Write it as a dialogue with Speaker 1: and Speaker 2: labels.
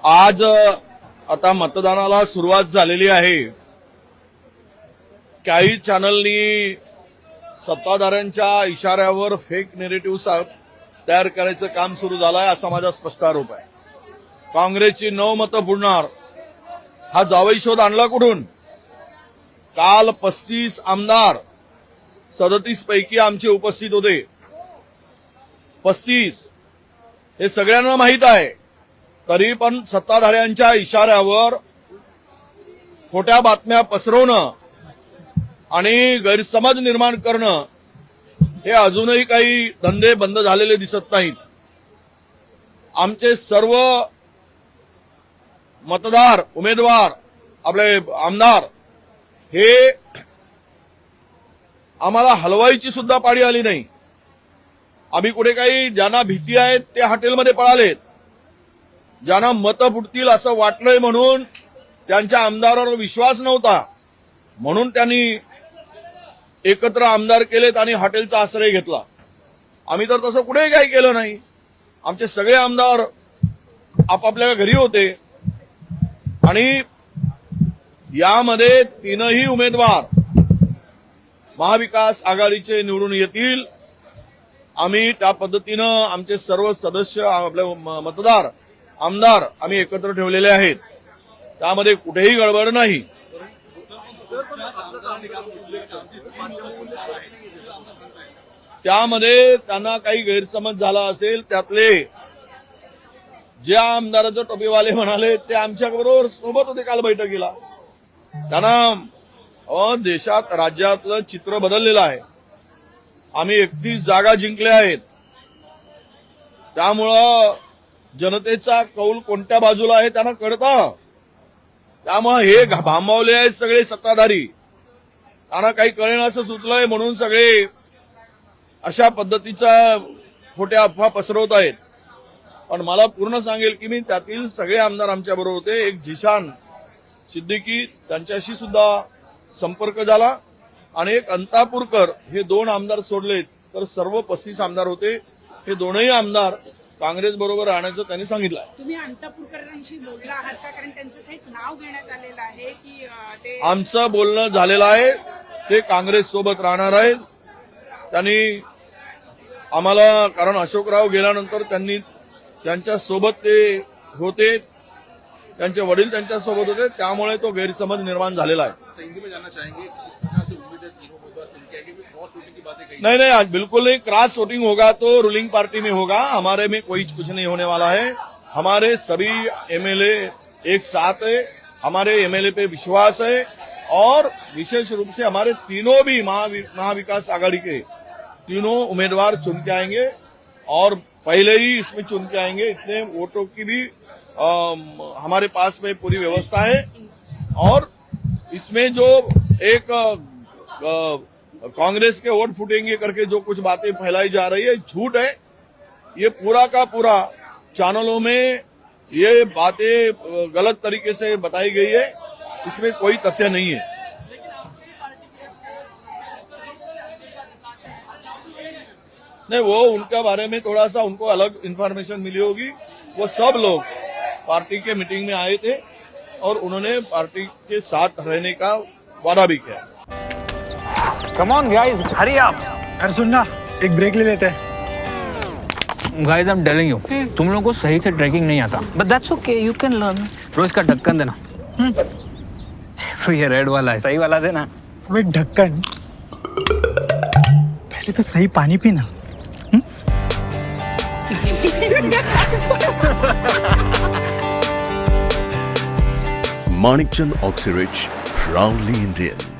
Speaker 1: आज आता मतदानाला सुरुवात झालेली आहे. काही चॅनलनी सत्ताधाऱ्यांच्या इशाऱ्यावर फेक नेरेटिव्ह तयार करायचं काम सुरू झालं आहे असा माझा स्पष्ट आरोप आहे. काँग्रेसची 9 मतं बुडणार हा जावई शोध आणला कुठून? काल 35 आमदार 37 पैकी आमचे उपस्थित होते. 35 हे सगळ्यांना माहित आहे. तरी पण सत्ताधाऱ्यांच्या इशाऱ्यावर खोट्या बातम्या पसरवणं आणि गैरसमज निर्माण करणं हे अजूनही काही धंदे बंद झालेले दिसत नाहीत. आमचे सर्व मतदार उमेदवार आपले आमदार हे आम्हाला हलवायची सुद्धा पाळी आली नाही. आम्ही कुठे काही ज्यांना भीती आहे ते हॉटेलमध्ये पळालेत. ज्यांना मतं फुटतील असं वाटलंय म्हणून त्यांच्या आमदारावर विश्वास नव्हता म्हणून त्यांनी एकत्र आमदार केलेत आणि हॉटेलचा आश्रय घेतला. आम्ही तर तसं कुठेही काही केलं नाही. आमचे सगळे आमदार आपापल्या घरी होते आणि यामध्ये 3ही उमेदवार महाविकास आघाडीचे निवडून येतील. आम्ही त्या पद्धतीनं आमचे सर्व सदस्य आपले मतदार आमदार आम्ही एकत्र ठेवलेले आहेत. त्यामध्ये कुठेही गडबड नाही. त्यामध्ये त्यांना काही गैरसमज झाला असेल. त्यातले ज्या आमदाराचं टोपीवाले म्हणाले ते आमच्याबरोबर सोबत होते काल बैठकीला. त्यांना देशात राज्यातलं चित्र बदललेलं आहे. आम्ही 31 जागा जिंकल्या आहेत. त्यामुळं जनतेचा कौल कोणत्या बाजूला आहे त्यांना कळतं. त्यामुळे हे भांबावले आहेत सगळे सत्ताधारी. त्यांना काही कळेन असं सुचलंय म्हणून सगळे अशा पद्धतीचा खोट्या अफवा पसरवत आहेत. पण मला पूर्ण सांगेल की मी त्यातील सगळे आमदार आमच्या बरोबर होते. एक झिशान सिद्दीकी त्यांच्याशी सुद्धा संपर्क झाला आणि एक अंतापूरकर हे 2 आमदार सोडलेत तर सर्व 35 आमदार होते. हे दोनही आमदार काँग्रेस बरोबर राहण्याचं त्यांनी सांगितलं.
Speaker 2: तुम्ही अंतापूरकरांशी बोलला आहात का? कारण त्यांचं थेट नाव घेण्यात आलेलं आहे की ते
Speaker 1: आमचं बोलणं झालेलं आहे. ते काँग्रेस सोबत राहणार आहेत. त्यांनी आम्हाला कारण अशोकराव गेल्यानंतर त्यांनी त्यांच्या सोबत ते होते. त्यांचे वडील त्यांच्या सोबत होते. त्यामुळे तो गैरसमज निर्माण झालेला आहे. नहीं, बिल्कुल नहीं. क्रॉस वोटिंग होगा तो रूलिंग पार्टी में होगा. हमारे में कोई कुछ नहीं होने वाला है. हमारे सभी एमएलए एक साथ है. हमारे एमएलए पे विश्वास है और विशेष रूप से हमारे तीनों भी महाविकास आघाड़ी के तीनों उम्मीदवार चुन के आएंगे और पहले ही इसमें चुन के आएंगे. इतने वोटों की भी हमारे पास में पूरी व्यवस्था है. और इसमें जो एक कांग्रेस के वोट फूटेंगे करके जो कुछ बातें फैलाई जा रही है झूठ है. ये पूरा का पूरा चैनलों में ये बातें गलत तरीके से बताई गई है. इसमें कोई तथ्य नहीं है. नहीं, वो उनके बारे में थोड़ा सा उनको अलग इन्फॉर्मेशन मिली होगी. वो सब लोग पार्टी के मीटिंग में आए थे और उन्होंने पार्टी के साथ रहने का वादा भी KIA.
Speaker 3: Come on guys, hurry up.
Speaker 4: अरे सुन ना, एक ब्रेक ले लेते हैं.
Speaker 3: Guys, I'm telling you, तुम लोगों को सही से ट्रैकिंग नहीं आता.
Speaker 5: But that's okay, you can learn.
Speaker 3: रोज का ढक्कन देना. तो ये रेड वाला है, सही वाला देना.
Speaker 4: अबे ढक्कन, पहले तो सही पानी पीना.
Speaker 6: Manikchand Oxyrich, proudly Indian.